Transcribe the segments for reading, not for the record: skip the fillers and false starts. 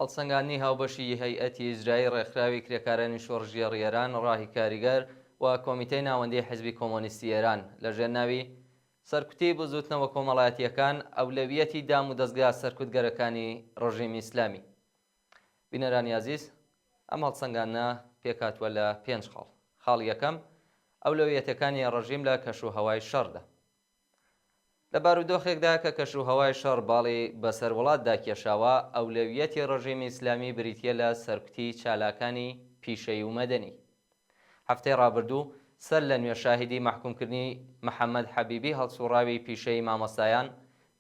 هەڵسەنگاندنی هاوبەشی هەیئەتی ئیجرایی ڕێکخراوی کرێکارانی شۆڕژی ڕێران ڕاهی کاریگەر و کۆمیتەی ناوەندی حیزبی کۆمۆنیستی ئێران لەژێر ناوی سەرکوتی بزوتنەوە کۆمەڵایەتیەکان ئەولەویەتی دام و دەستگا سەرکوتگەرەکانی ڕژیمی ئیسلامی. بینەرانی عەزیز، ئەم هەڵسەنگاندنە پێکهاتووە لە 5 خاڵ. خاڵ یەکەم، ئەولەویەتەکانی ڕژیم لە کەشوهەوای شەڕدا. لە بارودۆخێکدا کە کەشوهەوای شەڕ باڵی بەسەر وڵاتدا کێشاوە، ئەولەویەتی ڕژیمی ئیسلامی بریتیە لە سەرکوتی چالاکانی پیشەی و مەدەنی. هەفتەی ڕابردوو سەر لە نوێ شاهیدی مەحکومکردنی محەممەد حەبیبی هەڵسوڕاوی پیشەی مامۆستایان،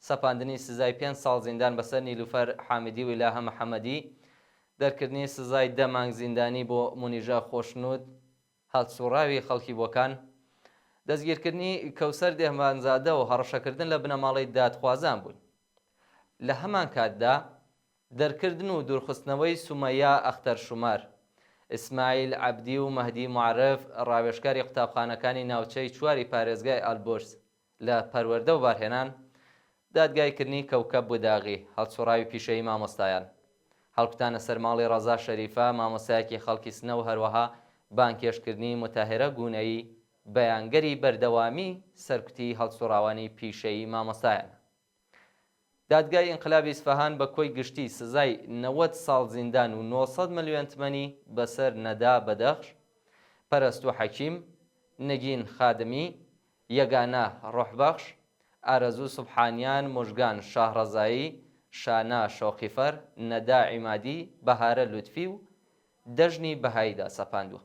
سەپاندنی سزای 5 ساڵ زیندان بەسەر نیلوفەر حامدی و ئیلاهە محەممەدی، دەرکردنی سزای 10 مانگ زیندانی بۆ مونیژە خۆشنود هەڵسوڕاوی خەڵکی بۆکان، دەستگیرکردنی کەوسەر دێمانزادە و هەڕەشەکردن لە بنەماڵی دادخوازان بوون. لە هەمان کاتدا دەرکردن و دوورخستنەوەی سومەیە ئەختەر شومار، ئیسماعیل عەبدی و مەهدی معرف ڕاوێژکاری قوتابخانەکانی ناوچەی چواری پارێزگای ئالبۆرس لە پەروەردە و بارهێنان، دادگایکردنی کەوکەب بوداغی هەڵسوڕاوی پیشەی مامۆستایان، هەڵکوتانە سەرماڵی ڕەزا شەریفە مامۆستایەکی خەڵکی سنە و هەروەها بانکێشکردنی متاهێرە گونەیی بەیانگەری بەردەوامی سەرکوتی هەڵسوڕاوانی پیشەی مامۆستایان. دادگای ئینقلابی ئیسفەهان بە کۆی گشتی سزای 90 ساڵ زیندان و 900 ملیۆن تمەنی بەسەر نەدا بەدەخش، پەرستو حەکیم، نگین خادمی، یەگانە ڕۆحبەخش، ئارەزوو سوبحانیان، موژگان شاهڕەزایی، شانا شۆقیفەر، نەدا عیمادی، بەهارە لوتفی و دەژنی بەهاییدا سەپاندووە.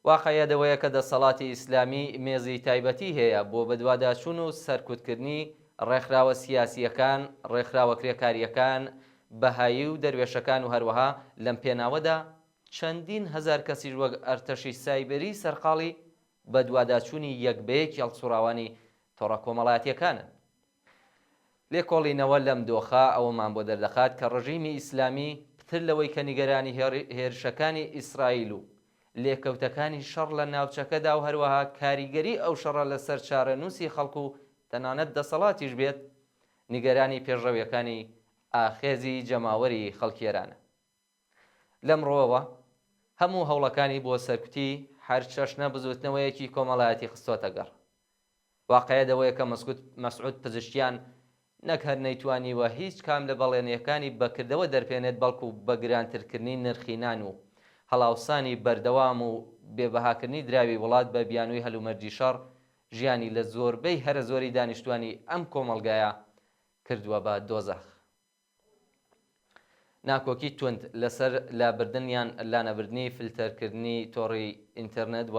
واقعیەدەوەیە کە دەسەڵاتی ئیسلامی مێزی تایبەتی هەیە بۆ بەدواداچوون و سەرکوتکردنی ڕێکخراوە سیاسیەکان، ڕێکخراوە کرێکاریەکان، بەهایی و دەروێشەکان و هەروەها لەم پێناوەدا چەندین هەزار کەسیش وەک ئەرتەشی سایبەری سەرقاڵی بەدواداچوونی یەکبەیەکی هەڵسوڕاوانی تۆڕە کۆمەڵایەتیەکانن. لێکۆڵینەوە لەم دۆخە ئەوەمان بۆ دەردەخات کە ڕژیمی ئیسلامی پتر لەوەی کە نیگەرانی هێرشەکانی ئیسرائیل و لێکەوتەکانی شەڕ لە ناوچەکەدا و هەروەها کاریگەری ئەو شەڕە لەسەر چارەنووسی خەڵکو و تەنانەت دەسەڵاتیش بێت، نیگەرانی پێشڕەویەکانی ئاخێزی جەماوەری خەڵکیێرانە. لەمڕۆوە هەموو هەوڵەکانی بۆ سەرکوتی هەر چەشنە بزوتنەوەیەکی کۆمەڵایەتی خستۆتە گەڕ. واقعیەدەوەیە کە مەسعود پزیشکیان نەک هەر نەیتوانیوە هیچ کام لە بەڵێنیەکانی بەکردەوە دەرپێنێت، بەڵکو بە گرانترکردنی نرخینان و هەڵاوسانی بەردەوام و بێبەهاکردنی دراوی وڵات بە بیانووی هەلومەرجی شەڕ ژیانی لە زۆربەی هەرە زۆری دانیشتوانی ئەم کۆمەڵگایە کردووە بە دۆزەخ. ناکۆکی تند لەسەر لابردنیان لانەبردنی فلتەرکردنی تۆڕی ئینتەرنێت و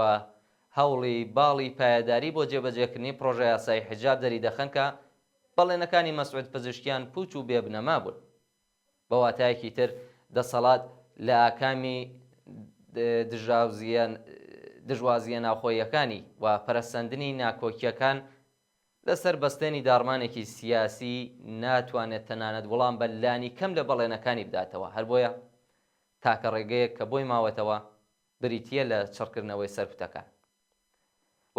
هەوڵی باڵی پایەداری بۆ جێبەجێکردنی پرۆژە یاسای حیجاب دەری دەخەن کە بەڵێنەکانی مەسعود پزیشکیان پوچ و بێبنەما بوون. بە واتایەکی تر دەسەڵات لە ئاکامی دژوازیە ناوخۆیەکانی و پەرەسەندنی ناکۆکیەکان لەسەر بەستێنی داڕمانێکی سیاسی ناتوانێت تەنانەت وەڵام بە لانی کەم لە بەڵێنەکانی بداتەوە. هەر بۆیە تاکە ڕێگەیەک کە بۆی ماوەتەوە بریتیە لە چڕکردنەوەی سەرکوتەکان.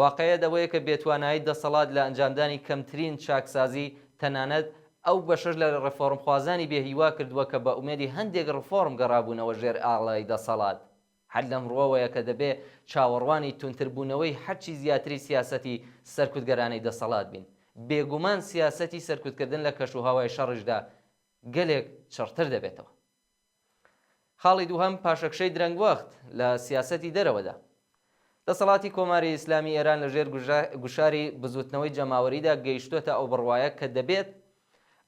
واقعیەدەوەیە کە بێتوانایی دەسەڵات لە ئەنجامدانی کەمترین چاکسازی تەنانەت ئەو بەشەش لە ڕێفۆرمخوازانی بێهیوا کردووە کە بە ئومێدی هەندێک ڕفۆرم گەڕابوونەوە ژێر ئاڵای دەسەڵات. هەر لەمڕۆوەیە کە دەبێ چاوەڕوانی تونتربوونەوەی هەرچی زیاتری سیاسەتی سەرکوتگەرانەی دەسەڵات بین. بێگومان سیاسەتی سەرکوتکردن لە کەشوهەوای شەڕیشدا گەلێک چڕتر دەبێتەوە. خاڵی دووهەم، پاشەکشەی درەنگوەخت لە سیاسەتی دەرەوەدا. دەسەڵاتی کۆماری ئیسلامی ئێران لەژێر گوشاری بزوتنەوەی جەماوەریدا گەیشتوتە ئەو بڕوایە کە دەبێت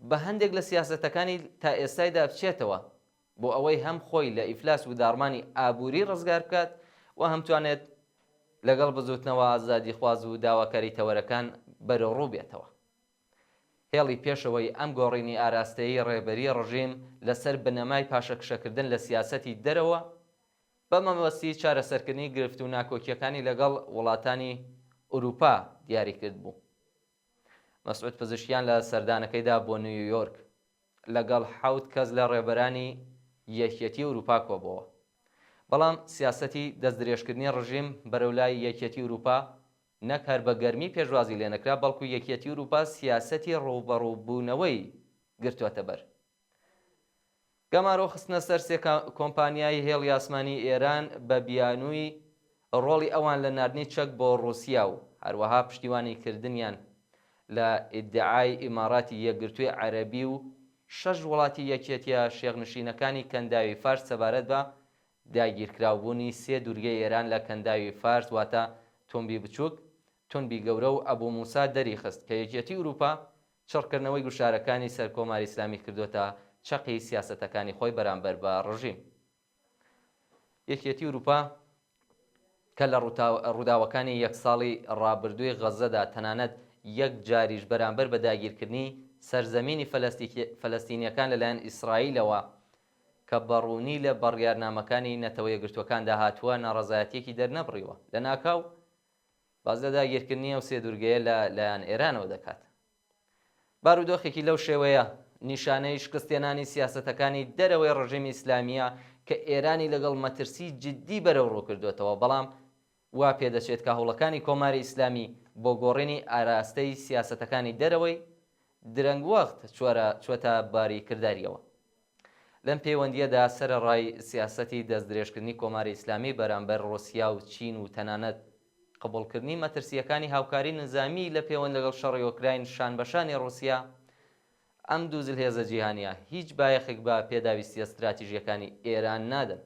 بە هەندێک لە سیاسەتەکانی تا ئێستایدا بچێتەوە بۆ ئەوەی هەم خۆی لە ئیفلاس و داڕمانی ئابووری ڕزگار بکات و هەم توانێت لەگەڵ بزوتنەوە ئازادی خواز و داواکاری تەوەرەکان بەرەوڕوو بێتەوە. هێڵی پێشەوەی ئەم گۆڕینی ئاراستەیی ڕێبەری ڕژیم لەسەر بنەمای پاشەکشەکردن لە سیاسەتی دەرەوە بە مەبەستی چارەسەرکردنی گرفت و ناکۆکیەکانی لەگەڵ وڵاتانی ئوروپا دیاری کرد بوو. مەسعود پزیشکیان لە سەردانەکەیدا بۆ نیویۆرک لەگەڵ 7 کەس لە ڕێبەرانی یەکێتی ئوروپا کۆبەوە. بەڵام سیاسەتی دەستدرێژکردنی ڕژیم بەرەولای یەکێتی ئوروپا نەک هەر بە گەرمی پێشوازی لێ نەکرا، بەڵکو یەکێتی ئوروپا سیاسەتی ڕووبەڕووبوونەوەی گرتووەتە بەر. گەمارۆ خستنە سەر سێ کۆمپانیای هێڵی ئاسمانی ئێران بە بیانووی ڕۆڵی ئەوان لە ناردنی چەک بۆ ڕووسیا و هەروەها پشتیوانی کردنیان لە ئیدعای ئیماراتی یەکگرتووی عەرەبی و 6 وڵاتی یەکێتیە شێخنشینەکانی کەنداوی فارس سەبارەت بە داگیرکراوبوونی سێ دوورگەی ئێران لە کەنداوی فارس واتە تۆمبی بچووک، تۆمبی گەورە و ئەبوو موسا دەری خست کە یەکێتی ئوروپا چڕکردنەوەی گوشارەکانی سەر کۆماری ئیسلامی کردوتە چەقی سیاسەتەکانی خۆی بەرامبەر بە ڕژیم. یەکێتی ئوروپا کە لە ڕووداوەکانی یەک ساڵی ڕابردووی غەزەدا تەنانەت یەک جاریش بەرامبەر بە داگیرکردنی سەرزەمینی فەلەستینیەکان لەلایەن ئیسرائیلەوە کە بەڕوونی لە بەڕیارنامەکانی نەتەوە یەکگرتووەکاندا هاتووە ناڕەزایەتیەکی دەرنەبڕیوە لە ناکاو باز لە داگیرکردنی ئەو سێ دوورگەیە لەلایەن ئێرانەوە دەکات. بارودۆخێکی لەو شێوەیە نیشانەی شکستێنانی سیاسەتەکانی دەرەوەی ڕژیمی ئیسلامیە کە ئێرانی لەگەڵ مەترسی جددی بەرەو ڕووکردوێتەوە، بەڵام وا پێدەچێت کە هەوڵەکانی کۆماری ئیسلامی بۆ گۆڕینی ئاراستەی سیاسەتەکانی دەرەوەی درەنگ وەخت چوەتە باری کرداریەوە. لەم پەیوەندیەدا سەرەڕای سیاسەتی دەستدرێژکردنی کۆماری ئیسلامی بەرامبەر ڕۆسیا و چین و تەنانەت قبوڵکردنی مەترسیەکانی هاوکاری نظامی لە پەیوەند لەگەڵ شەڕی ئۆکراین شانبەشانی ڕووسیا ئەم دوو جلهێزە جیهانیە هیچ بایەخێک بە پێداویستی ئەستراتیژیەکانی ئێران نادەن.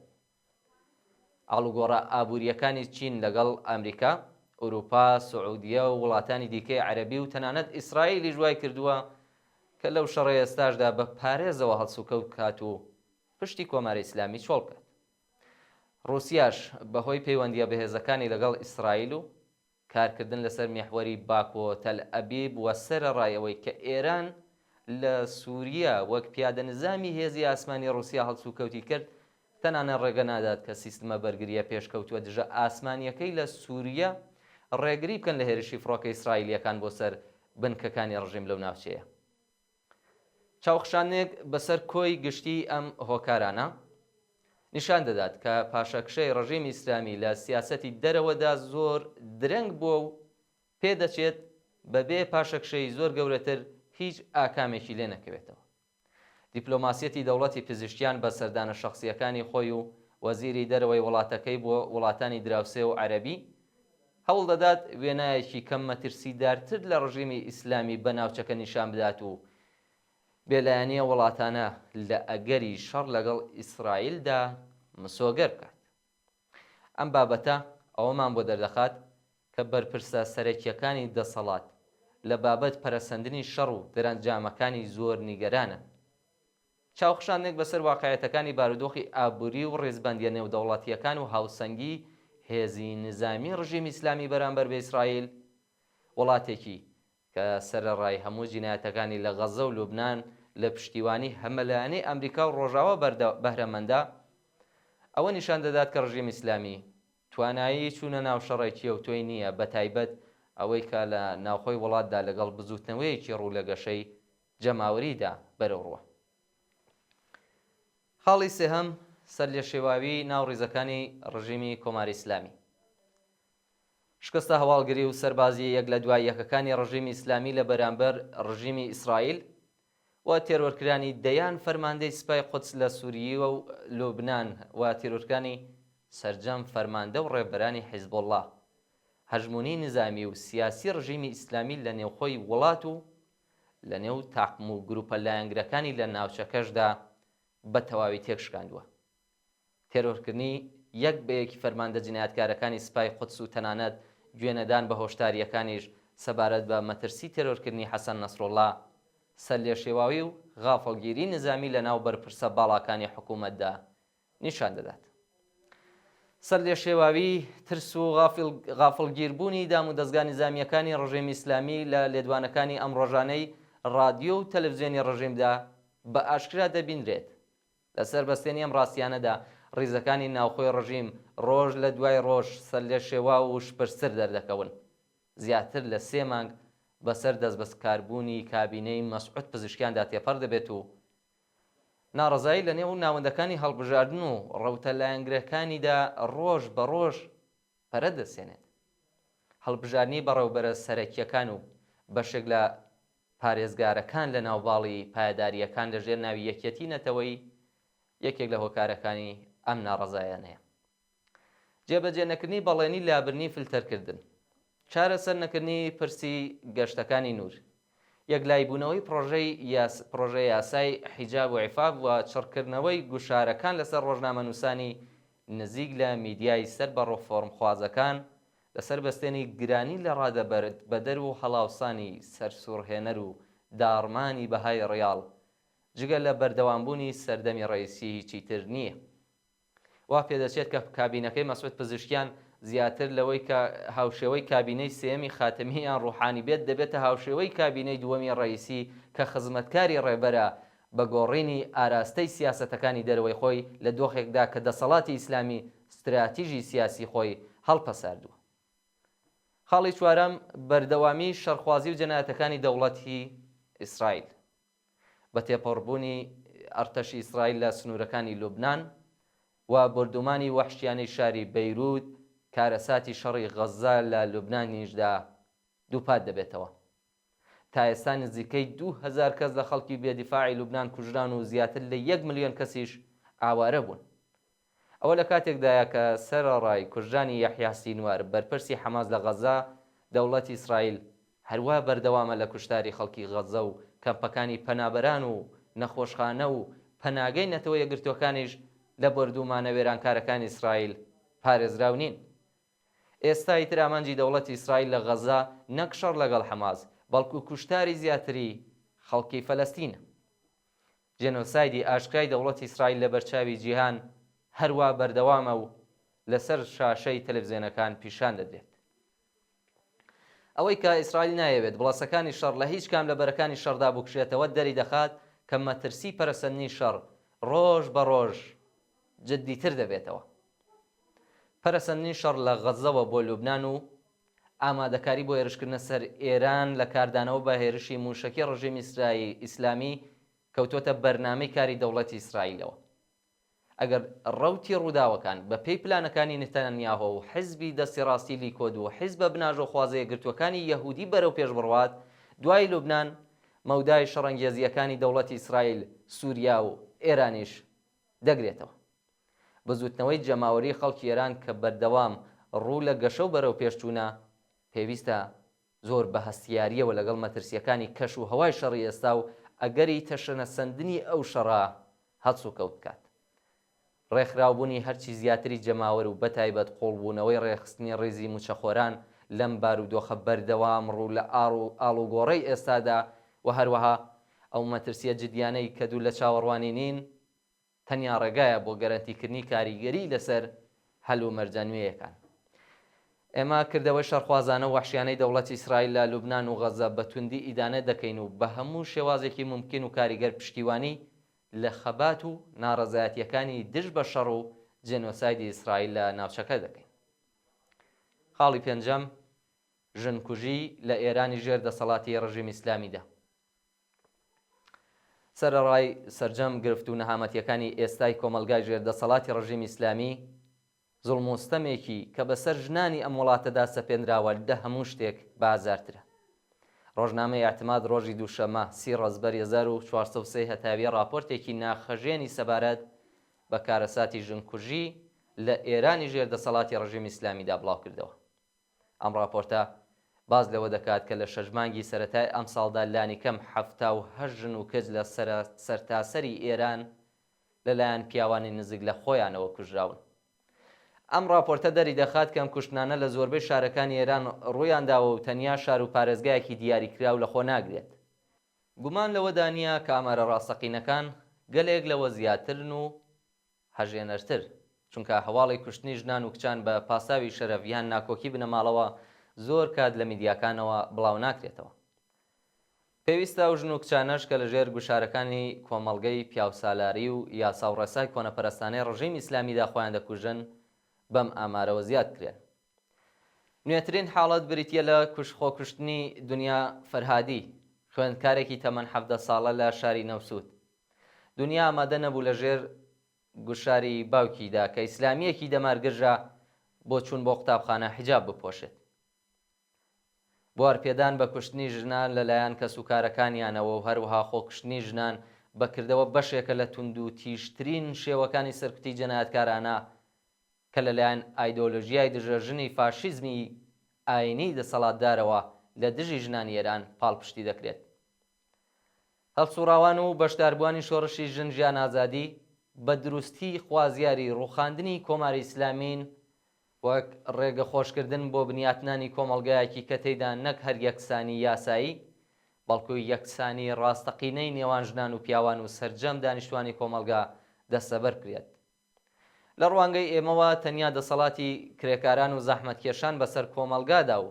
ئاڵوگۆڕە ئابوووریەکانی چین لەگەڵ ئەمریکا، ئوروپا، سعودیە و وڵاتانی دیکەی عەرەبی و تەنانەت ئیسرائیلی ژوای کردووە کە لەو شەڕی ئێستاشدا بە پارێزەوە هەڵسوکەوت کات و پشتی کۆماری ئیسلامی چۆڵ بکات. ڕووسیاش بەهۆی پەیوەندیە بەهێزەکانی لەگەڵ ئیسرائیل و کارکردن لەسەر میحوەری باکو و تەل ئەبیب وە سەرەڕایەوەی کە ئێران لە سووریا وەک پیادە نظامی هێزی ئاسمانی ڕووسیا هەڵسوکەوتی کرد، تەنانەت ڕێگە نادات کە سیستمە بەرگریە پێشکەوتووە دژە ئاسمانیەکەی لە سووریا ڕێگری بکەن لە هێرشی فڕۆکە ئیسرائیلیەکان بۆ سەر بنکەکانی ڕژیم لەو ناوچەیە. چاوخشانێک بەسەر کۆی گشتی ئەم هۆکارانە نیشان دەدات کە پاشەکشەی ڕژیمی ئیسلامی لە سیاسەتی دەرەوەدا زۆر درەنگ بووە و پێدەچێت بەبێ پاشەکشەی زۆر گەورەتر هیچ ئاکامێکی لێ نەکەوێتەوە. دیپلۆماسیەتی دەوڵەتی پزیشکیان بە سەردانە شەخصیەکانی خۆی و وەزیری دەرەوەی وڵاتەکەی بۆ وڵاتانی دراوسێ و عەرەبی هەوڵ دەدات وێنایەکی کەم مەترسیدارتر لە ڕژیمی ئیسلامی بە ناوچەکە نیشان بدات و بێلایەنیە وڵاتانە لە ئەگەری شەڕ لەگەڵ ئیسرائیلدا مسۆگەر بکات. ئەم بابەتە ئەوەمان بۆ دەردەخات کە بەرپرسە سەرەکیەکانی دەسەڵات لە بابەت پەرەسەندنی شەڕ و دەرەنجامەکانی زۆر نیگەرانن. چاوخشانێک بەسەر واقعەتەکانی بارودۆخی ئابووری و ڕێزبەندیە نێودەوڵەتیەکان و هاوسەنگی هێزی نظامی ڕژیمی ئیسلامی بەرامبەر بە ئیسرائیل، وڵاتێکی کە سەرەڕای هەموو جینایەتەکانی لە غەزە و لوبنان لە پشتیوانی هەمەلایەنەی ئەمریکا و ڕۆژاوە بەهرەمەندە، ئەوە نیشان دەدات کە ڕژیمی ئیسلامی توانایی چوونە ناو شەڕێکیە و تۆی نییە، بە تایبەت ئەوەی کە لە ناوخۆی وڵاتدا لەگەڵ بزوتنەوەیەکی ڕوو لە گەشەی جەماوەریدا بەرەوڕوە. خاڵی سێهەم سەر لێ شێواوی ناوڕیزەکانی ڕژیمی کۆماری ئیسلامی. شکستە هەواڵگری و سەربازی یەک لە دوای یەکەکانی ڕژیمی ئیسلامی لە بەرامبەر ڕژیمی ئیسرائیل و تێرۆرکرانی دەیان فەرماندەی سوپای قودس لە سووریە و لوبنان و تێرۆرکانی سەرجەم فەرماندە و ڕێبەرانی حیزبۆڵڵا، هەژمونی نظامی و سیاسی ڕژیمی ئیسلامی لە نێوخۆی وڵات و لە نێو تاقم و گروپە لایەنگرەکانی لە ناوچەکەشدا بە تەواوی تێکشکاندووە. تێرۆرکردنی یەک بە یەکی فەرماندە جینایەتکارەکانی سوپای قودس و تەنانەت گوێنەدان بە هۆشداریەکانیش سەبارەت بە مەترسی تێرۆرکردنی حەسەن نەسڕوڵڵا سەر لێ شێواوی و غافڵگیری نظامی لە ناو بەرپرسە باڵاکانی حکوومەتدا نیشان دەدات. سەر لێ شێواوی ترس و غافڵگیربوونی دام و دەستگا نظامیەکانی ڕژیمی ئیسلامی لە لێدوانەکانی ئەم ڕۆژانەی ڕادیۆ و تەلەڤیزیۆنی ڕژیمدا بە ئاشکرا دەبینرێت. لەسەر بەستێنی ئەم ڕاستیانەدا ڕیزەکانی ناوخۆی ڕژیم ڕۆژ لە دوای ڕۆژ سەر لێ شێوا و شپرسر دەردەکەون. زیاتر لە 3 مانگ بەسەر دەستبەستکاربوونی کابینەی مەسعود پزیشکیاندا تێپەڕ دەبێت و ناڕەزایی لە نێو ناوەندەکانی هەڵبژاردن و ڕەوتە لایەنگرەکانیدا ڕۆژ بە ڕۆژ پەرە دەسێنێت. هەڵبژاردنی بەڕێوەبەرە سەرەکیەکان و بەشێک لە پارێزگارەکان لە ناوباڵی پایداریەکان لەژێر ناوی یەکێتی نەتەوەی یەکێک لە هۆکارەکانی ئەم ناڕەزایانەیە. جێبەجێ نەکردنی بەڵێنی لابرنی فلتەرکردن، چارەسەر نەکردنی پرسی گەشتەکانی نور، یەکلایبوونەوەی پرۆژەی یاسای حیجاب و عیفاف و چڕکردنەوەی گوشارەکان لەسەر ڕۆژنامەنووسانی نزیک لە میدیای سەر بە ڕۆفۆرمخوازەکان لەسەر بەستێنی گرانی لە ڕادەبەرد بە دەرو و هەڵاوسانی سەرسوڕهێنەر و داڕمانی بەهای ڕیاڵ جگە لە بەردەوامبوونی سەردەمی ڕئیسی هیچی تر نییە. وا پێدەچێت کە کابینەکەی مەسعود پزیشکیان زیاتر لەوەی کە هاوشێوەی کابینەی سێمی خاتمی یان ڕوحانی بێت دەبێتە هاوشێوەی کابینەی دووەمی ڕئیسی کە خزمەتکاری ڕێبەرە بە گۆڕینی ئاراستەی سیاسەتەکانی دەرەوەی خۆی لە دۆخێکدا کە دەسەڵاتی ئیسلامی استراتیژی سیاسی خۆی هەڵپەساردووە. خاڵی چوارەم بەردەوامی شەڕخوازی و جەنایەتەکانی دەوڵەتی ئیسرائیل بە تێپەڕبوونی ئەرتەشی ئیسرائیل لە سنوورەکانی لوبنان و بردومانی وەحشیانەی شاری بەیروت کارەساتی شەڕی غەزا لە لوبنانیشدا دووپات دەبێتەوە. تا ئێستا نزیکەی 2000 کەس لە خەڵکی بێدیفاعی لوبنان کوژران و زیاتر لە 1 ملیۆن کەسیش ئاوارە بوون. ئەوە لە کاتێکدایە کە سەرەڕای کوژرانی یەحیا سینوار بەرپرسی حەماس لە غەزا، دەوڵەتی ئیسرائیل هەروە بەردەوامە لە کوشتاری خەڵکی غەزە و کەمپەکانی پەنابەران و نەخۆشخانە و پەناگەی نەتەوە یەکگرتوەکانیش لە بردومانە وێرانکارەکانی ئیسرائیل پارێزراو نین. ئێستا ئیتر ئامانجی دەوڵەتی ئیسرائیل لە غەزا نەک شەڕ لەگەڵ حەماس بەڵکو کوشتاری زیاتری خەڵکی فەلەستینە. جێنۆسایدی ئاشکرای دەوڵەتی ئیسرائیل لە بەرچاوی جیهان هەروە بەردەوامە و لەسەر شاشەی تەلەڤیزیۆنەکان پیشان دەدرێت. ئەوەی کە ئیسرائیل نایەوێت بڵاسەکانی شەڕ لە هیچ کام لە بەرەکانی شەڕدا بکشێتەوە دەری دەخات کە مەترسی پەرەسەندنی شەڕ ڕۆژ بە ڕۆژ جددیتر دەبێتەوە. پەرەسەندنی شەڕ لە غەزەوە بۆ لوبنان و ئامادەکاری بۆ هێرشکردنە سەر ئێران لە کاردانەوە بە هێرشی موشەکی ڕژیمی ئیسلامی کەوتۆتە بەرنامەی کاری دەوڵەتی ئیسرائیلەوە. ئەگەر ڕەوتی ڕووداوەکان بە پێی پلانەکانی نتەنیاهۆ و حیزبی دەستی ڕاستی لیکۆد و حیزبە بناژە و خوازەیە گرتوەکانی یەهودی بەرەو پێش بڕوات، دوای لوبنان مەودای شەڕەنگێزیەکانی دەوڵەتی ئیسرائیل، سووریا و ئێرانیش دەگرێتەوە. بزوتنەوەی جەماوەری خەڵکی ئێران کە بەردەوام ڕوو لە گەشە و بەرەو پێشچوونە پێویستە زۆر بە هەستیاریەوە لەگەڵ مەترسیەکانی کەش و هەوای شەڕی ئێستا و ئەگەری تەشەنە سندنی ئەو شەڕە هەچ و کەوت بکات. ڕێکخراوبوونی هەرچی زیاتری جەماوەر و بەتایبەت قوڵبوونەوەی ڕێخستنی ڕێزی موچەخۆران لەم بارودۆخە بەردەوام ڕوو لە ئاڵوگۆڕەی ئێستادا و هەروەها ئەو مەترسیە جدیانەی کە دوو لە چاوەڕوانی نین تەنیا ڕێگایە بۆ گەرانتیکردنی کاریگەری لەسەر هەل و مەرجانوێیەکان. ئێمە کردەوەی شەڕخوازانە و وەحشیانەی دەوڵەتی ئیسرائیل لە لوبنان و غەزە بە توندی ئیدانە دەکەین و بە هەموو شێوازێکی ممکن و کاریگەر پشتیوانی لە خەبات و ناڕەزایەتیەکانی دژ بە شەڕ و جێنۆسایدی ئیسرائیل لە ناوچەکە دەکەین. خاڵی پێنجەم ژنکوژی لە ئێرانی ژێر دەسەڵاتی ڕژیمی ئیسلامیدا. سەرەڕای سەرجەم گرفت و نەهامەتیەکانی ئێستای کۆمەلگای ژێر دەسەڵاتی ڕژیمی ئیسلامی زوڵموستەمێکی کە بەسەر ژنانی ئەم وڵاتەدا سەپێنراوە لە هەموو شتێک بازارترە. ڕۆژنامەی ئاعتماد ڕۆژی دووشەمە 30 ڕەزبەر 1403 هەتاوی راپۆرتێکی ناخەژێنی سەبارەت بە کارەساتی ژنکوژی لە ئێرانی ژێر دەسەڵاتی ڕژیمی ئیسلامیدا بڵاو کردەوە. ئەم راپۆرتە باز لەوە دەکات کە لە شەژمانگی سەرەتای ئەم ساڵدا لانیکەم 78 ژن و کەس لە سەرتاسەری ئێران لەلایەن پیاوانی نزیک لە خۆیانەوە کوژراون. ئەم راپۆرتە دەری دەخات کەم کوشتنانە لە زۆربەی شارەکانی ئێران ڕوویانداوە و تەنیا شار و پارێزگایەکی دیاریکراو لە خۆ ناگرێت. گومان لەوە دانیە کە ئامارە ڕاستەقینەکان گەلێک لەوە زیاترن و هەژێنەرتر، چونکە هەواڵی کوشتنی ژنان و کچان بە پاساوی شەرەفیان ناکۆکی بنەماڵەوە زۆر کات لە میدیاکانەوە بڵاو ناکرێتەوە. پێویستە و ژن و کچانەش کە لەژێر گوشارەکانی کۆمەڵگەی پیاوسالاری و یاسا و ڕێسای کۆنەپەرستانەی ڕژیمی ئیسلامیدا خۆیان دەکوژن بەم ئامارەوە زیاد کرێن. نوێترین حاڵەت بریتیە لە خۆکوشتنی دنیا فەرهادی، خوێندکارێکی تەمەن 17 ساڵە لە شاری نەوسوود. دنیا ئامادە نەبوو لەژێر گوشاری باوکیدا کە ئیسلامیەکی دەمارگرژە بۆ چوون بۆ قوتابخانە حیجاب بپۆشێت. بوارپێدان بە کوشتنی ژنان لەلایەن کەسوکارەکانیانەوە و هەروەها خۆکوشتنی ژنان بەکردەوە بەشێکە لە تونند و تیژترین شێوەکانی سەرکوتی جەنایەتکارانە کە لەلایەن ئایدۆلۆژیای دژەژنی فاشیزمی ئاینی دەسەڵاتدارەوە لە دژی ژنانی ئێران پاڵپشتی دەکرێت. هەڵسوڕاوان و بەشداربووانی شۆڕشی ژن ژیان ئازادی بە دروستی خوازیاری ڕووخاندنی کۆماری ئیسلامین وەک ڕێگە خۆشکردن بۆ بنیاتنانی کۆمەڵگایەکی کە تێیدا نەک هەر یەکسانی یاسایی بەڵکو یەکسانی ڕاستەقینەی نێوان ژنان و پیاوان و سەرجەم دانیشتوانی کۆمەلگا دەستەبەر کرێت. لە ڕوانگەی ئێمەوە تەنیا دەسەڵاتی کرێکاران و زەحمەتکێشان بەسەر کۆمەلگادا و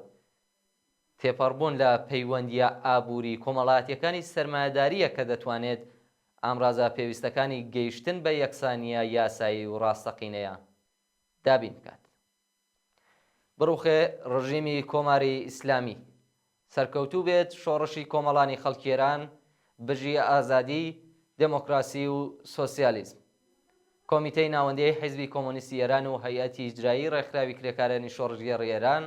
تێپەڕبوون لە پەیوەندیە ئابووری کۆمەڵایەتیەکانی سەرمایەداریە کە دەتوانێت ئامڕازە پێویستەکانی گەیشتن بە یەکسانیە یاسایی و ڕاستەقینەیە دابین بکات. بڕوخێ ڕژیمی کۆماری ئیسلامی سەرکەوتوو بێت شۆڕشی کۆمەڵانی خەڵکیێران بژی ئازادی، دموکراسی و سۆسیالیزم. کۆمیتەی ناوەندەی حیزبی کۆمۆنیستی ئێران و هەیئەتی ئیجرایی ڕێکخراوی کرێکارانی شۆڕژگەڕی ئێران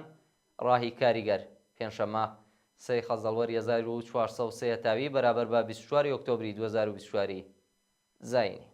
ڕاهی کاریگەر پێنجشەممە 3 خەزەڵوەر 1403 تاوی بەرابەر بە 24 ئۆکتۆبری 2024 زاینی.